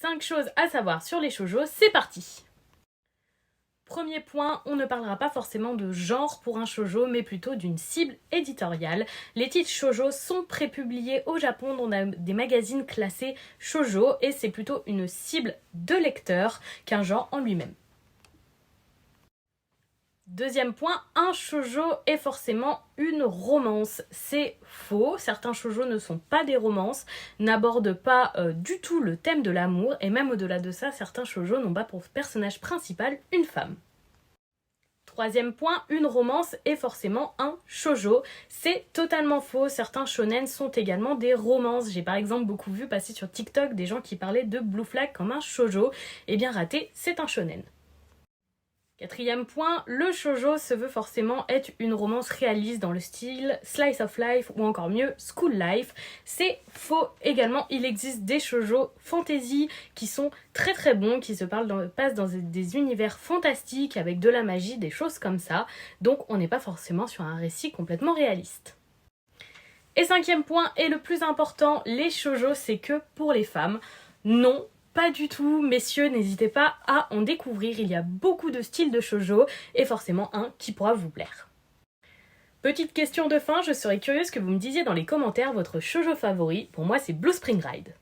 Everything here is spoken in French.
5 choses à savoir sur les shoujo, c'est parti! Premier point, on ne parlera pas forcément de genre pour un shoujo, mais plutôt d'une cible éditoriale. Les titres shoujo sont prépubliés au Japon dans des magazines classés shoujo, et c'est plutôt une cible de lecteurs qu'un genre en lui-même. Deuxième point, un shoujo est forcément une romance. C'est faux, certains shoujo ne sont pas des romances, n'abordent pas du tout le thème de l'amour, et même au-delà de ça, certains shoujo n'ont pas pour personnage principal une femme. Troisième point, une romance est forcément un shoujo. C'est totalement faux, certains shonen sont également des romances. J'ai par exemple beaucoup vu passer sur TikTok des gens qui parlaient de Blue Flag comme un shoujo. Eh bien raté, c'est un shonen. Quatrième point, le shoujo se veut forcément être une romance réaliste dans le style slice of life ou encore mieux school life. C'est faux également, il existe des shoujo fantasy qui sont très très bons, qui passent dans des univers fantastiques avec de la magie, des choses comme ça. Donc on n'est pas forcément sur un récit complètement réaliste. Et cinquième point, et le plus important, les shoujo c'est que pour les femmes. Non, pas du tout, messieurs, n'hésitez pas à en découvrir, il y a beaucoup de styles de shoujo et forcément un qui pourra vous plaire. Petite question de fin, je serais curieuse que vous me disiez dans les commentaires votre shoujo favori, pour moi c'est Blue Spring Ride.